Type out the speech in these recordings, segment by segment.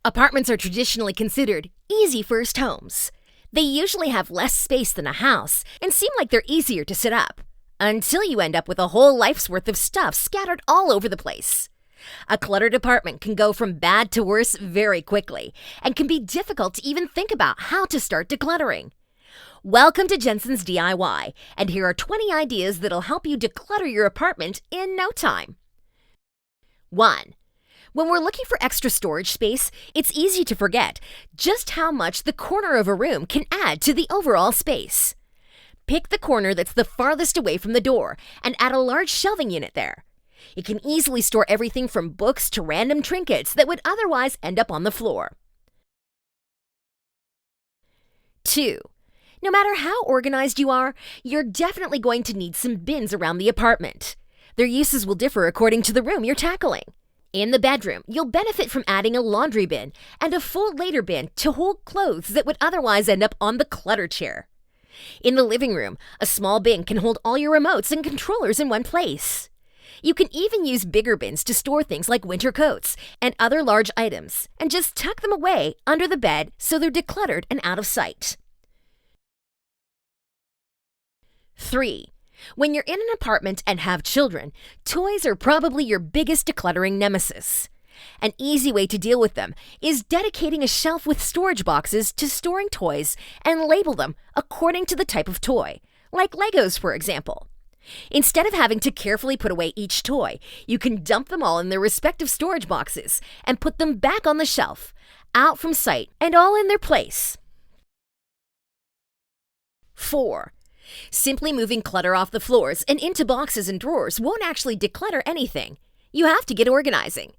Apartments are traditionally considered easy first homes. They usually have less space than a house and seem like they're easier to set up, until you end up with a whole life's worth of stuff scattered all over the place. A cluttered apartment can go from bad to worse very quickly and can be difficult to even think about how to start decluttering. Welcome to Jensen's DIY, and here are 20 ideas that'll help you declutter your apartment in no time. 1. When we're looking for extra storage space, it's easy to forget just how much the corner of a room can add to the overall space. Pick the corner that's the farthest away from the door and add a large shelving unit there. It can easily store everything from books to random trinkets that would otherwise end up on the floor. 2. No matter how organized you are, you're definitely going to need some bins around the apartment. Their uses will differ according to the room you're tackling. In the bedroom, you'll benefit from adding a laundry bin and a fold-later bin to hold clothes that would otherwise end up on the clutter chair. In the living room, a small bin can hold all your remotes and controllers in one place. You can even use bigger bins to store things like winter coats and other large items, and just tuck them away under the bed so they're decluttered and out of sight. 3. When you're in an apartment and have children, toys are probably your biggest decluttering nemesis. An easy way to deal with them is dedicating a shelf with storage boxes to storing toys and label them according to the type of toy, like Legos, for example. Instead of having to carefully put away each toy, you can dump them all in their respective storage boxes and put them back on the shelf, out from sight and all in their place. 4. Simply moving clutter off the floors and into boxes and drawers won't actually declutter anything. You have to get organizing.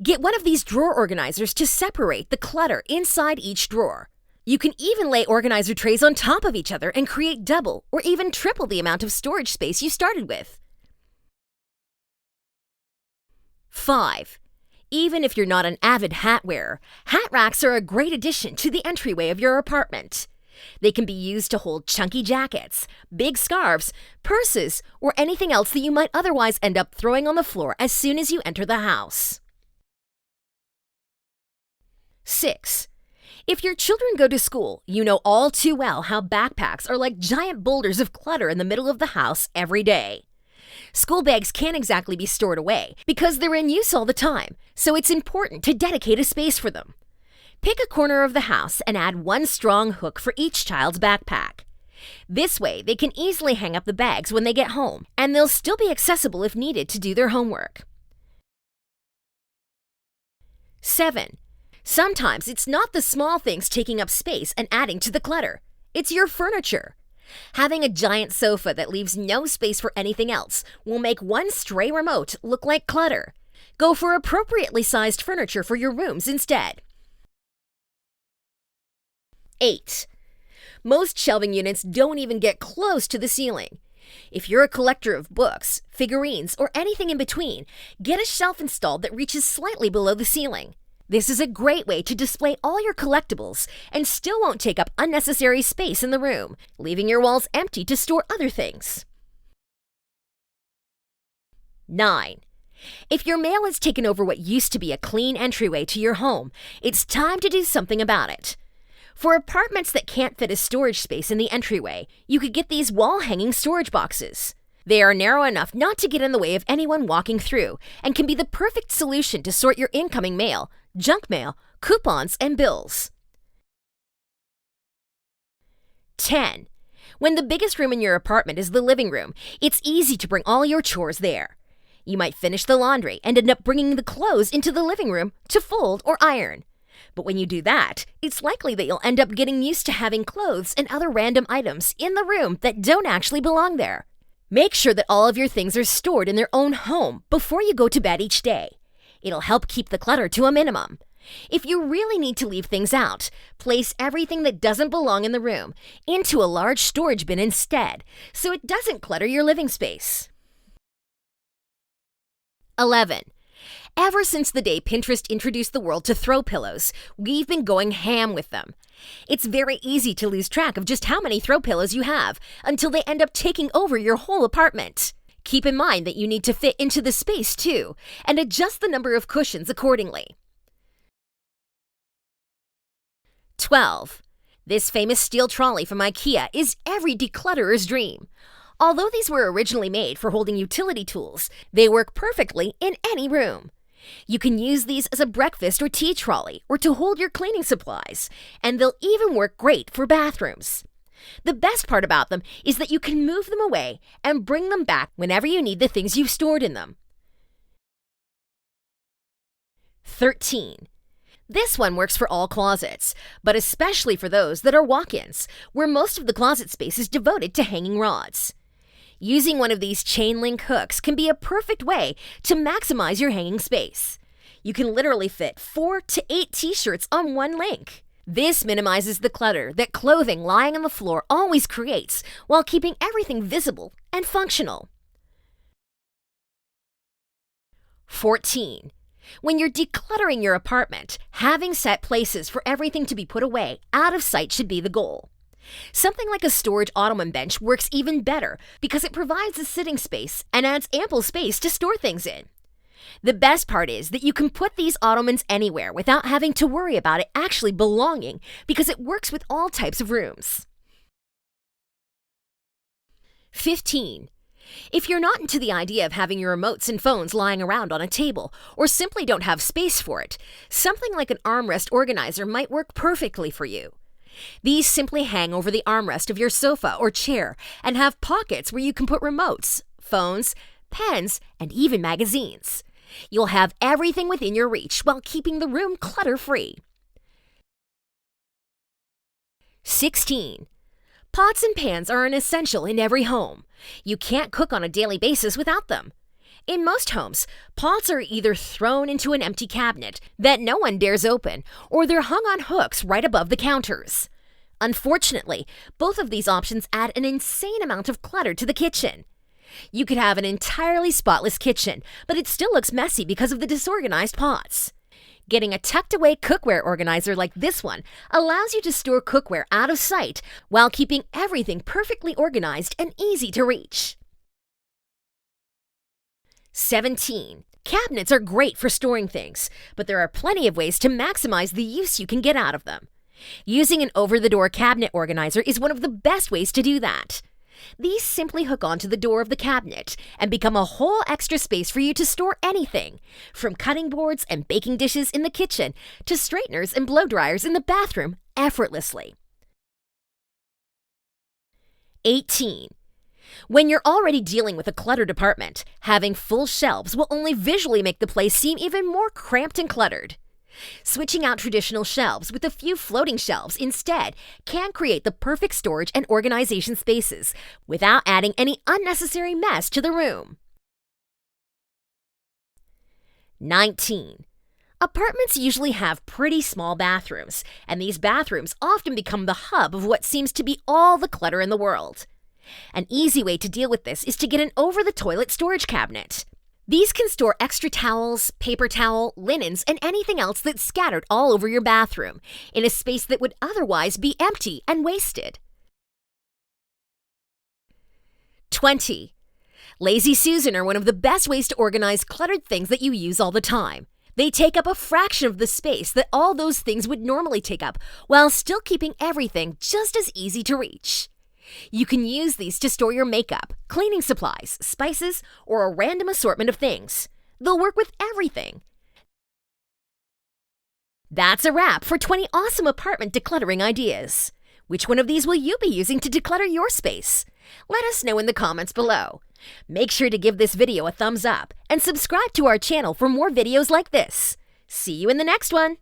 Get one of these drawer organizers to separate the clutter inside each drawer. You can even lay organizer trays on top of each other and create double or even triple the amount of storage space you started with. 5. Even if you're not an avid hat wearer, hat racks are a great addition to the entryway of your apartment. They can be used to hold chunky jackets, big scarves, purses, or anything else that you might otherwise end up throwing on the floor as soon as you enter the house. 6. If your children go to school, you know all too well how backpacks are like giant boulders of clutter in the middle of the house every day. School bags can't exactly be stored away because they're in use all the time, so it's important to dedicate a space for them. Pick a corner of the house and add one strong hook for each child's backpack. This way, they can easily hang up the bags when they get home, and they'll still be accessible if needed to do their homework. 7. Sometimes it's not the small things taking up space and adding to the clutter. It's your furniture. Having a giant sofa that leaves no space for anything else will make one stray remote look like clutter. Go for appropriately sized furniture for your rooms instead. 8. Most shelving units don't even get close to the ceiling. If you're a collector of books, figurines, or anything in between, get a shelf installed that reaches slightly below the ceiling. This is a great way to display all your collectibles and still won't take up unnecessary space in the room, leaving your walls empty to store other things. 9. If your mail has taken over what used to be a clean entryway to your home, it's time to do something about it. For apartments that can't fit a storage space in the entryway, you could get these wall-hanging storage boxes. They are narrow enough not to get in the way of anyone walking through and can be the perfect solution to sort your incoming mail, junk mail, coupons, and bills. 10. When the biggest room in your apartment is the living room, it's easy to bring all your chores there. You might finish the laundry and end up bringing the clothes into the living room to fold or iron. But when you do that, it's likely that you'll end up getting used to having clothes and other random items in the room that don't actually belong there. Make sure that all of your things are stored in their own home before you go to bed each day. It'll help keep the clutter to a minimum. If you really need to leave things out, place everything that doesn't belong in the room into a large storage bin instead, so it doesn't clutter your living space. 11. Ever since the day Pinterest introduced the world to throw pillows, we've been going ham with them. It's very easy to lose track of just how many throw pillows you have until they end up taking over your whole apartment. Keep in mind that you need to fit into the space too, and adjust the number of cushions accordingly. 12. This famous steel trolley from IKEA is every declutterer's dream. Although these were originally made for holding utility tools, they work perfectly in any room. You can use these as a breakfast or tea trolley or to hold your cleaning supplies, and they'll even work great for bathrooms. The best part about them is that you can move them away and bring them back whenever you need the things you've stored in them. 13. This one works for all closets, but especially for those that are walk-ins, where most of the closet space is devoted to hanging rods. Using one of these chain link hooks can be a perfect way to maximize your hanging space. You can literally fit 4 to 8 t-shirts on one link. This minimizes the clutter that clothing lying on the floor always creates while keeping everything visible and functional. 14. When you're decluttering your apartment, having set places for everything to be put away out of sight should be the goal. Something like a storage ottoman bench works even better because it provides a sitting space and adds ample space to store things in. The best part is that you can put these ottomans anywhere without having to worry about it actually belonging because it works with all types of rooms. 15. If you're not into the idea of having your remotes and phones lying around on a table or simply don't have space for it, something like an armrest organizer might work perfectly for you. These simply hang over the armrest of your sofa or chair and have pockets where you can put remotes, phones, pens, and even magazines. You'll have everything within your reach while keeping the room clutter-free. 16. Pots and pans are an essential in every home. You can't cook on a daily basis without them. In most homes, pots are either thrown into an empty cabinet that no one dares open, or they're hung on hooks right above the counters. Unfortunately, both of these options add an insane amount of clutter to the kitchen. You could have an entirely spotless kitchen, but it still looks messy because of the disorganized pots. Getting a tucked-away cookware organizer like this one allows you to store cookware out of sight while keeping everything perfectly organized and easy to reach. 17. Cabinets are great for storing things, but there are plenty of ways to maximize the use you can get out of them. Using an over-the-door cabinet organizer is one of the best ways to do that. These simply hook onto the door of the cabinet and become a whole extra space for you to store anything, from cutting boards and baking dishes in the kitchen to straighteners and blow dryers in the bathroom effortlessly. 18. When you're already dealing with a cluttered apartment, having full shelves will only visually make the place seem even more cramped and cluttered. Switching out traditional shelves with a few floating shelves instead can create the perfect storage and organization spaces without adding any unnecessary mess to the room. 19. Apartments usually have pretty small bathrooms, and these bathrooms often become the hub of what seems to be all the clutter in the world. An easy way to deal with this is to get an over-the-toilet storage cabinet. These can store extra towels, paper towel, linens, and anything else that's scattered all over your bathroom, in a space that would otherwise be empty and wasted. 20. Lazy Susan are one of the best ways to organize cluttered things that you use all the time. They take up a fraction of the space that all those things would normally take up, while still keeping everything just as easy to reach. You can use these to store your makeup, cleaning supplies, spices, or a random assortment of things. They'll work with everything. That's a wrap for 20 awesome apartment decluttering ideas. Which one of these will you be using to declutter your space? Let us know in the comments below. Make sure to give this video a thumbs up and subscribe to our channel for more videos like this. See you in the next one.